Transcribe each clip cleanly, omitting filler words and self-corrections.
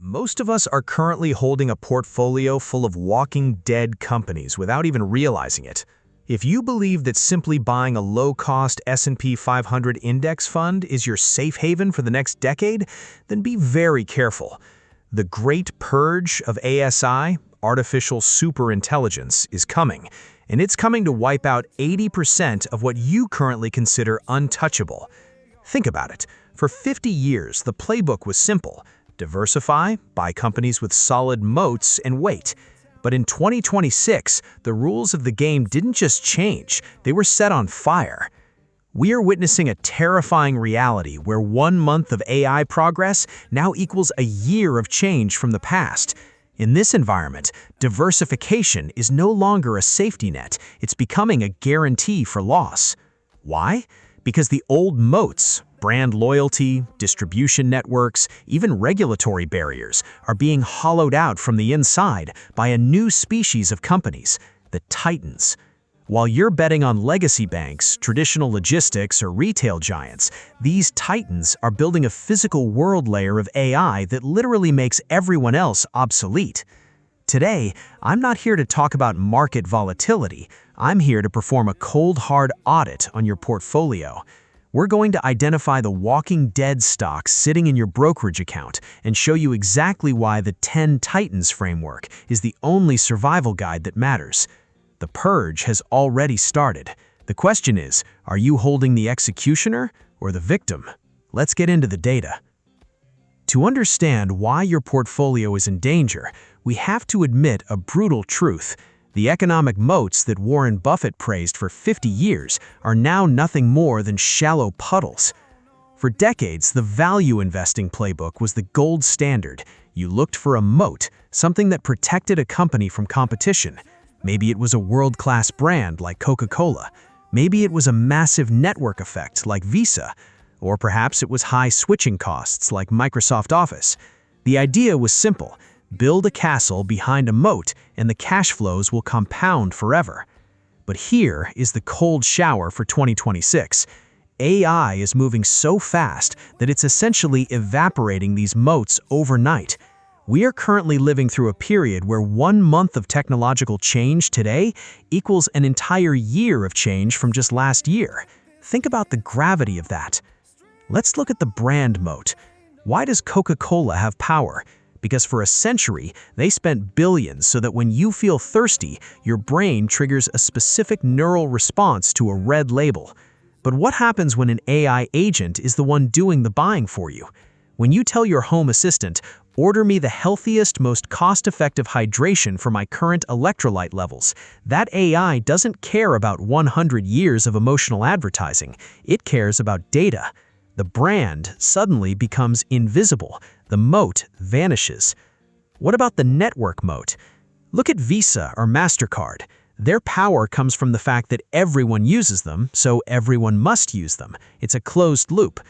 Most of us are currently holding a portfolio full of walking dead companies without even realizing it. If you believe that simply buying a low-cost S&P 500 index fund is your safe haven for the next decade, then be very careful. The Great Purge of ASI, artificial superintelligence, is coming, and it's coming to wipe out 80% of what you currently consider untouchable. Think about it. For 50 years, the playbook was simple. Diversify, buy companies with solid moats, and wait. But in 2026, the rules of the game didn't just change, they were set on fire. We are witnessing a terrifying reality where 1 month of AI progress now equals a year of change from the past. In this environment, diversification is no longer a safety net, it's becoming a guarantee for loss. Why? Because the old moats, brand loyalty, distribution networks, even regulatory barriers, are being hollowed out from the inside by a new species of companies, the titans. While you're betting on legacy banks, traditional logistics, or retail giants, these titans are building a physical world layer of AI that literally makes everyone else obsolete. Today, I'm not here to talk about market volatility. I'm here to perform a cold, hard audit on your portfolio. We're going to identify the walking dead stocks sitting in your brokerage account and show you exactly why the 10 Titans framework is the only survival guide that matters. The purge has already started. The question is, are you holding the executioner or the victim? Let's get into the data. To understand why your portfolio is in danger, we have to admit a brutal truth. The economic moats that Warren Buffett praised for 50 years are now nothing more than shallow puddles. For decades, the value investing playbook was the gold standard. You looked for a moat, something that protected a company from competition. Maybe it was a world-class brand like Coca-Cola. Maybe it was a massive network effect like Visa. Or perhaps it was high switching costs like Microsoft Office. The idea was simple. Build a castle behind a moat and the cash flows will compound forever. But here is the cold shower for 2026. AI is moving so fast that it's essentially evaporating these moats overnight. We are currently living through a period where 1 month of technological change today equals an entire year of change from just last year. Think about the gravity of that. Let's look at the brand moat. Why does Coca-Cola have power? Because for a century, they spent billions so that when you feel thirsty, your brain triggers a specific neural response to a red label. But what happens when an AI agent is the one doing the buying for you? When you tell your home assistant, order me the healthiest, most cost-effective hydration for my current electrolyte levels, that AI doesn't care about 100 years of emotional advertising. It cares about data. The brand suddenly becomes invisible. The moat vanishes. What about the network moat? Look at Visa or MasterCard. Their power comes from the fact that everyone uses them, so everyone must use them. It's a closed loop.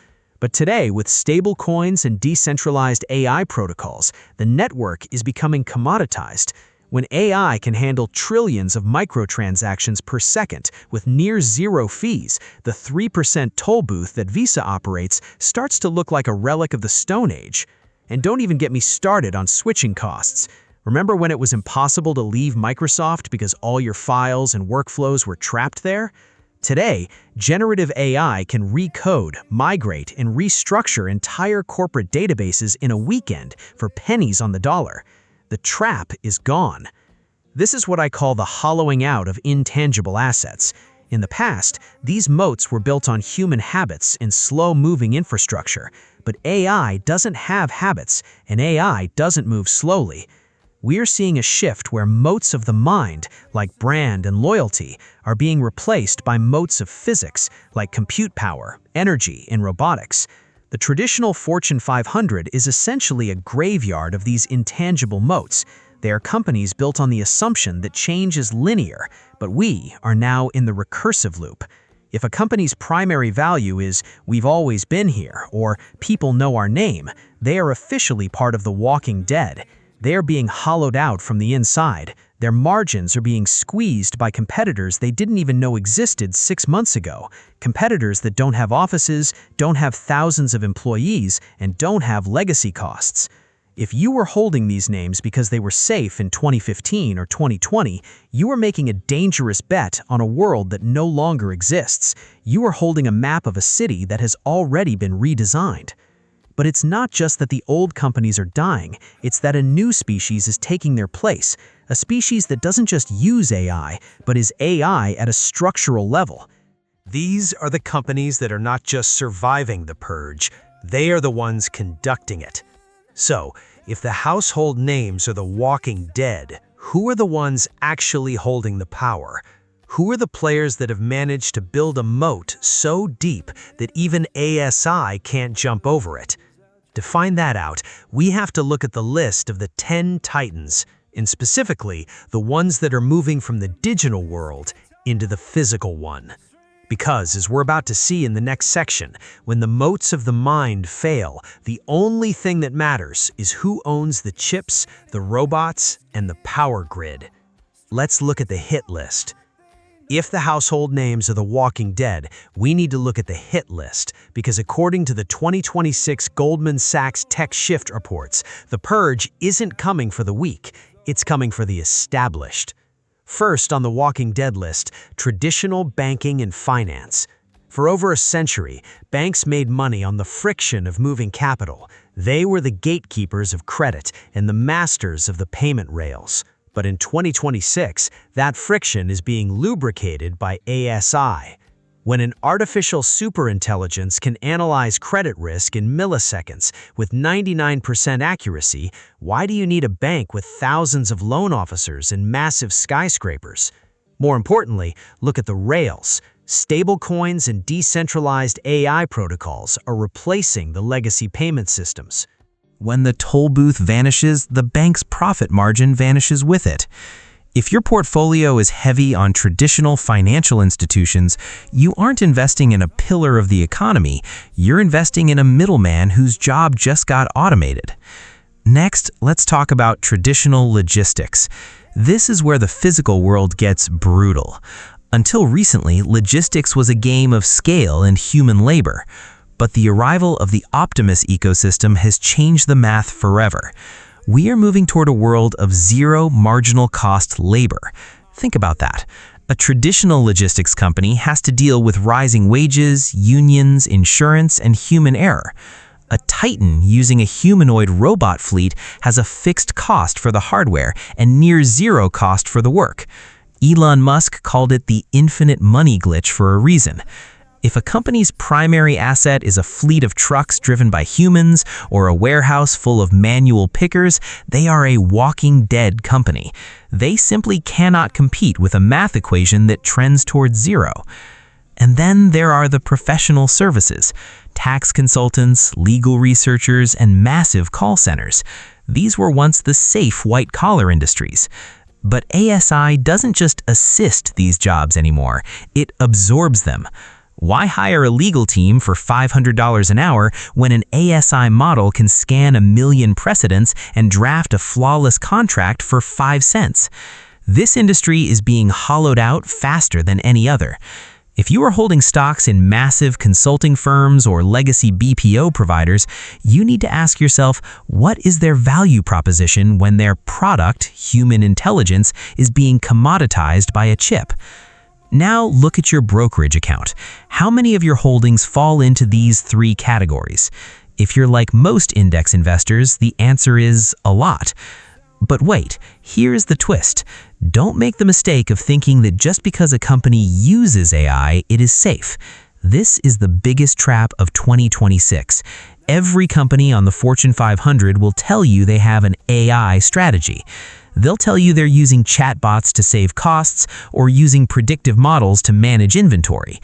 But today, with stablecoins and decentralized AI protocols, the network is becoming commoditized. When AI can handle trillions of microtransactions per second with near zero fees, the 3% toll booth that Visa operates starts to look like a relic of the Stone Age. And don't even get me started on switching costs. Remember when it was impossible to leave Microsoft because all your files and workflows were trapped there? Today, generative AI can recode, migrate, and restructure entire corporate databases in a weekend for pennies on the dollar. The trap is gone. This is what I call the hollowing out of intangible assets. In the past, these moats were built on human habits and slow-moving infrastructure, but AI doesn't have habits, and AI doesn't move slowly. We're seeing a shift where moats of the mind, like brand and loyalty, are being replaced by moats of physics, like compute power, energy, and robotics. The traditional Fortune 500 is essentially a graveyard of these intangible moats. They are companies built on the assumption that change is linear, but we are now in the recursive loop. If a company's primary value is, "we've always been here," or "people know our name," they are officially part of the walking dead. They are being hollowed out from the inside. Their margins are being squeezed by competitors they didn't even know existed 6 months ago. Competitors that don't have offices, don't have thousands of employees, and don't have legacy costs. If you were holding these names because they were safe in 2015 or 2020, you are making a dangerous bet on a world that no longer exists. You are holding a map of a city that has already been redesigned. But it's not just that the old companies are dying, it's that a new species is taking their place, a species that doesn't just use AI, but is AI at a structural level. These are the companies that are not just surviving the purge, they are the ones conducting it. So, if the household names are the walking dead, who are the ones actually holding the power? Who are the players that have managed to build a moat so deep that even ASI can't jump over it? To find that out, we have to look at the list of the 10 titans, and specifically the ones that are moving from the digital world into the physical one. Because, as we're about to see in the next section, when the moats of the mind fail, the only thing that matters is who owns the chips, the robots, and the power grid. Let's look at the hit list. If the household names are the walking dead, we need to look at the hit list, because according to the 2026 Goldman Sachs Tech Shift reports, the purge isn't coming for the weak, it's coming for the established. First on the Walking Dead list, traditional banking and finance. For over a century, banks made money on the friction of moving capital. They were the gatekeepers of credit and the masters of the payment rails. But in 2026, that friction is being lubricated by ASI. When an artificial superintelligence can analyze credit risk in milliseconds with 99% accuracy, why do you need a bank with thousands of loan officers and massive skyscrapers? More importantly, look at the rails. Stablecoins and decentralized AI protocols are replacing the legacy payment systems. When the toll booth vanishes, the bank's profit margin vanishes with it. If your portfolio is heavy on traditional financial institutions, you aren't investing in a pillar of the economy, you're investing in a middleman whose job just got automated. Next, let's talk about traditional logistics. This is where the physical world gets brutal. Until recently, logistics was a game of scale and human labor. But the arrival of the Optimus ecosystem has changed the math forever. We are moving toward a world of zero marginal cost labor. Think about that. A traditional logistics company has to deal with rising wages, unions, insurance, and human error. A titan using a humanoid robot fleet has a fixed cost for the hardware and near zero cost for the work. Elon Musk called it the infinite money glitch for a reason. If a company's primary asset is a fleet of trucks driven by humans or a warehouse full of manual pickers, they are a walking dead company. They simply cannot compete with a math equation that trends towards zero. And then there are the professional services, tax consultants, legal researchers, and massive call centers. These were once the safe white-collar industries. But ASI doesn't just assist these jobs anymore, it absorbs them. Why hire a legal team for $500 an hour when an ASI model can scan 1 million precedents and draft a flawless contract for 5 cents? This industry is being hollowed out faster than any other. If you are holding stocks in massive consulting firms or legacy BPO providers, you need to ask yourself, what is their value proposition when their product, human intelligence, is being commoditized by a chip? Now look at your brokerage account. How many of your holdings fall into these 3 categories? If you're like most index investors, the answer is a lot. But wait, here's the twist. Don't make the mistake of thinking that just because a company uses AI, it is safe. This is the biggest trap of 2026. Every company on the Fortune 500 will tell you they have an AI strategy. They'll tell you they're using chatbots to save costs or using predictive models to manage inventory.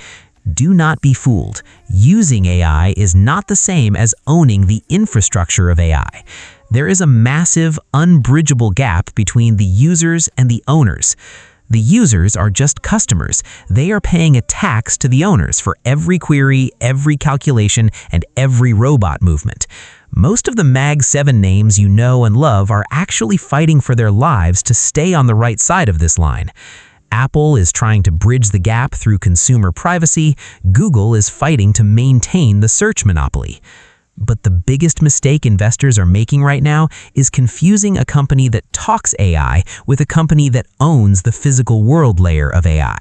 Do not be fooled. Using AI is not the same as owning the infrastructure of AI. There is a massive, unbridgeable gap between the users and the owners. The users are just customers. They are paying a tax to the owners for every query, every calculation, and every robot movement. Most of the Mag 7 names you know and love are actually fighting for their lives to stay on the right side of this line. Apple is trying to bridge the gap through consumer privacy. Google is fighting to maintain the search monopoly. But the biggest mistake investors are making right now is confusing a company that talks AI with a company that owns the physical world layer of AI.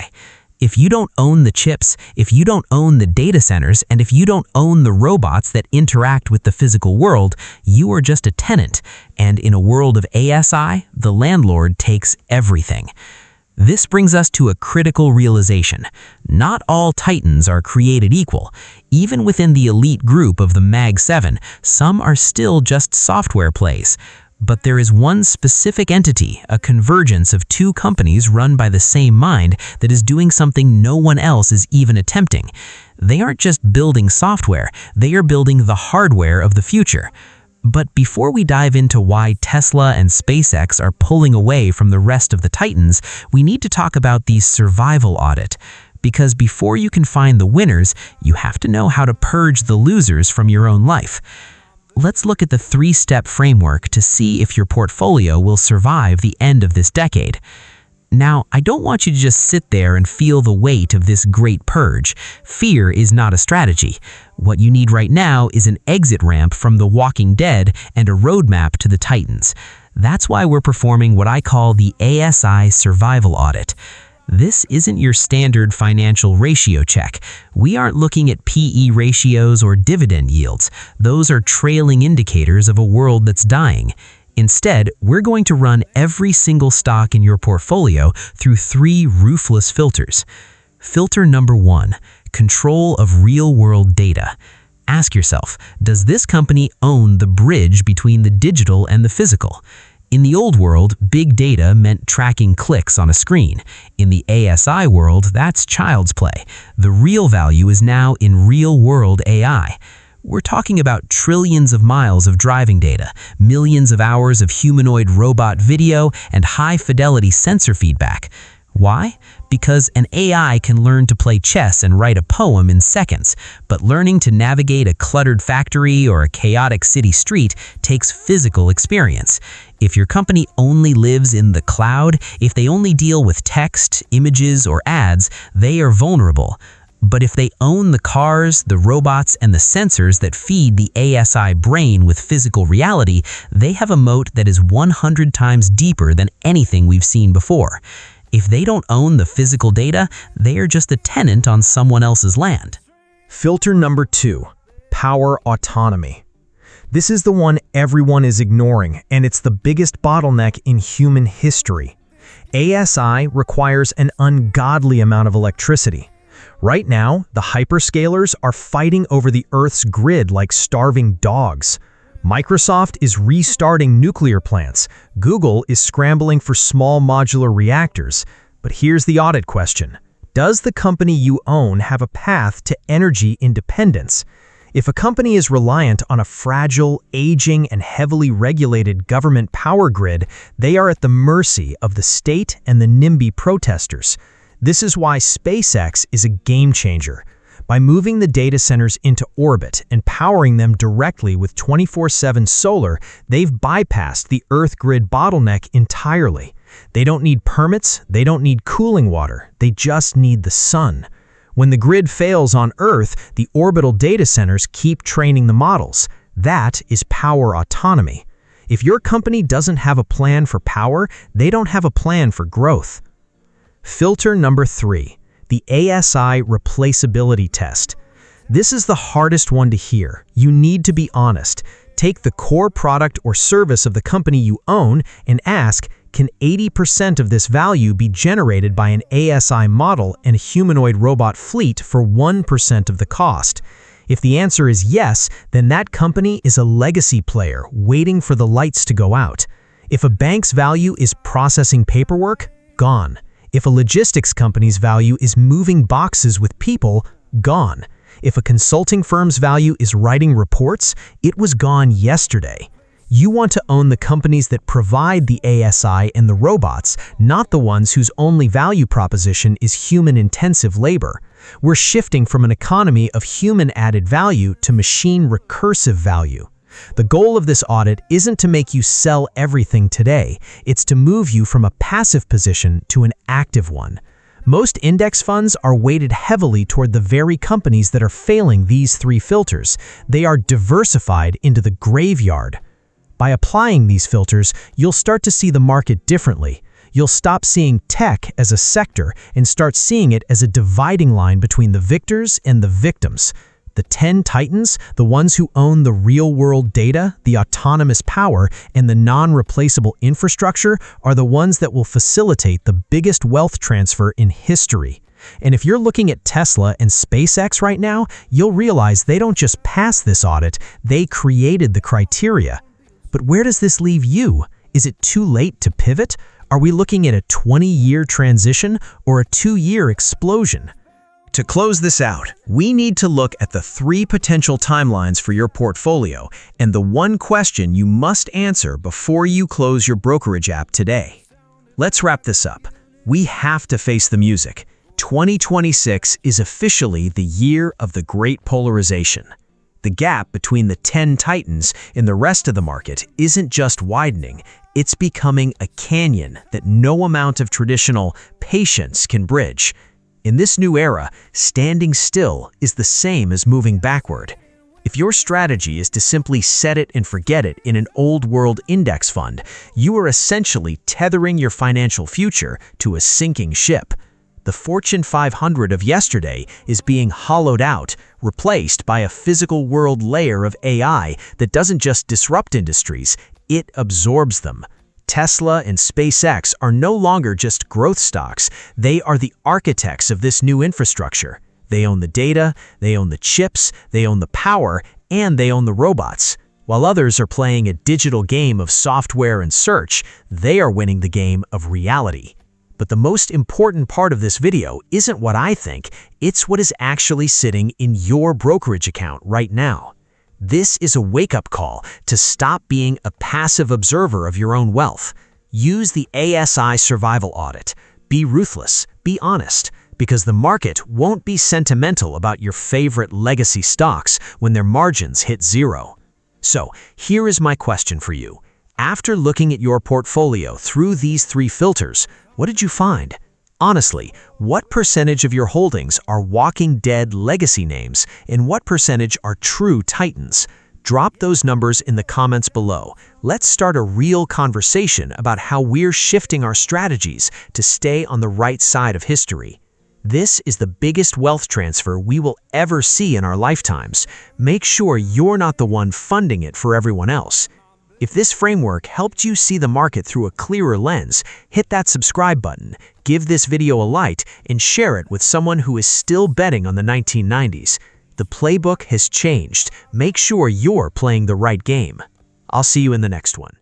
If you don't own the chips, if you don't own the data centers, and if you don't own the robots that interact with the physical world, you are just a tenant. And in a world of ASI, the landlord takes everything. This brings us to a critical realization. Not all titans are created equal. Even within the elite group of the Mag 7, some are still just software plays. But there is one specific entity, a convergence of two companies run by the same mind that is doing something no one else is even attempting. They aren't just building software, they are building the hardware of the future. But before we dive into why Tesla and SpaceX are pulling away from the rest of the titans, we need to talk about the survival audit. Because before you can find the winners, you have to know how to purge the losers from your own life. Let's look at the three-step framework to see if your portfolio will survive the end of this decade. Now, I don't want you to just sit there and feel the weight of this great purge. Fear is not a strategy. What you need right now is an exit ramp from The Walking Dead and a roadmap to the Titans. That's why we're performing what I call the ASI Survival Audit. This isn't your standard financial ratio check. We aren't looking at PE ratios or dividend yields. Those are trailing indicators of a world that's dying. Instead, we're going to run every single stock in your portfolio through three ruthless filters. Filter number 1, control of real-world data. Ask yourself, does this company own the bridge between the digital and the physical? In the old world, big data meant tracking clicks on a screen. In the ASI world, that's child's play. The real value is now in real-world AI. We're talking about trillions of miles of driving data, millions of hours of humanoid robot video, and high-fidelity sensor feedback. Why? Because an AI can learn to play chess and write a poem in seconds, but learning to navigate a cluttered factory or a chaotic city street takes physical experience. If your company only lives in the cloud, if they only deal with text, images, or ads, they are vulnerable. But if they own the cars, the robots, and the sensors that feed the ASI brain with physical reality, they have a moat that is 100 times deeper than anything we've seen before. If they don't own the physical data, they are just a tenant on someone else's land. Filter number 2, power autonomy. This is the one everyone is ignoring, and it's the biggest bottleneck in human history. ASI requires an ungodly amount of electricity. Right now, the hyperscalers are fighting over the Earth's grid like starving dogs. Microsoft is restarting nuclear plants. Google is scrambling for small modular reactors. But here's the audit question. Does the company you own have a path to energy independence? If a company is reliant on a fragile, aging, and heavily regulated government power grid, they are at the mercy of the state and the NIMBY protesters. This is why SpaceX is a game changer. By moving the data centers into orbit and powering them directly with 24/7 solar, they've bypassed the Earth grid bottleneck entirely. They don't need permits, they don't need cooling water, they just need the sun. When the grid fails on Earth, the orbital data centers keep training the models. That is power autonomy. If your company doesn't have a plan for power, they don't have a plan for growth. Filter number 3. The ASI replaceability test. This is the hardest one to hear. You need to be honest. Take the core product or service of the company you own and ask, can 80% of this value be generated by an ASI model and a humanoid robot fleet for 1% of the cost? If the answer is yes, then that company is a legacy player waiting for the lights to go out. If a bank's value is processing paperwork, gone. If a logistics company's value is moving boxes with people, gone. If a consulting firm's value is writing reports, it was gone yesterday. You want to own the companies that provide the ASI and the robots, not the ones whose only value proposition is human-intensive labor. We're shifting from an economy of human added value to machine recursive value. The goal of this audit isn't to make you sell everything today, it's to move you from a passive position to an active one. Most index funds are weighted heavily toward the very companies that are failing these three filters. They are diversified into the graveyard. By applying these filters, you'll start to see the market differently. You'll stop seeing tech as a sector and start seeing it as a dividing line between the victors and the victims. The 10 titans, the ones who own the real-world data, the autonomous power, and the non-replaceable infrastructure, are the ones that will facilitate the biggest wealth transfer in history. And if you're looking at Tesla and SpaceX right now, you'll realize they don't just pass this audit, they created the criteria. But where does this leave you? Is it too late to pivot? Are we looking at a 20-year transition or a 2-year explosion? To close this out, we need to look at the 3 potential timelines for your portfolio and the one question you must answer before you close your brokerage app today. Let's wrap this up. We have to face the music. 2026 is officially the year of the great polarization. The gap between the 10 titans and the rest of the market isn't just widening, it's becoming a canyon that no amount of traditional patience can bridge. In this new era, standing still is the same as moving backward. If your strategy is to simply set it and forget it in an old-world index fund, you are essentially tethering your financial future to a sinking ship. The Fortune 500 of yesterday is being hollowed out, replaced by a physical world layer of AI that doesn't just disrupt industries, it absorbs them. Tesla and SpaceX are no longer just growth stocks, they are the architects of this new infrastructure. They own the data, they own the chips, they own the power, and they own the robots. While others are playing a digital game of software and search, they are winning the game of reality. But the most important part of this video isn't what I think, it's what is actually sitting in your brokerage account right now. This is a wake-up call to stop being a passive observer of your own wealth. Use the ASI Survival Audit. Be ruthless, be honest, because the market won't be sentimental about your favorite legacy stocks when their margins hit zero. So, here is my question for you. After looking at your portfolio through these 3 filters, what did you find? Honestly, what percentage of your holdings are walking dead legacy names and what percentage are true titans? Drop those numbers in the comments below. Let's start a real conversation about how we're shifting our strategies to stay on the right side of history. This is the biggest wealth transfer we will ever see in our lifetimes. Make sure you're not the one funding it for everyone else. If this framework helped you see the market through a clearer lens, hit that subscribe button, give this video a like, and share it with someone who is still betting on the 1990s. The playbook has changed. Make sure you're playing the right game. I'll see you in the next one.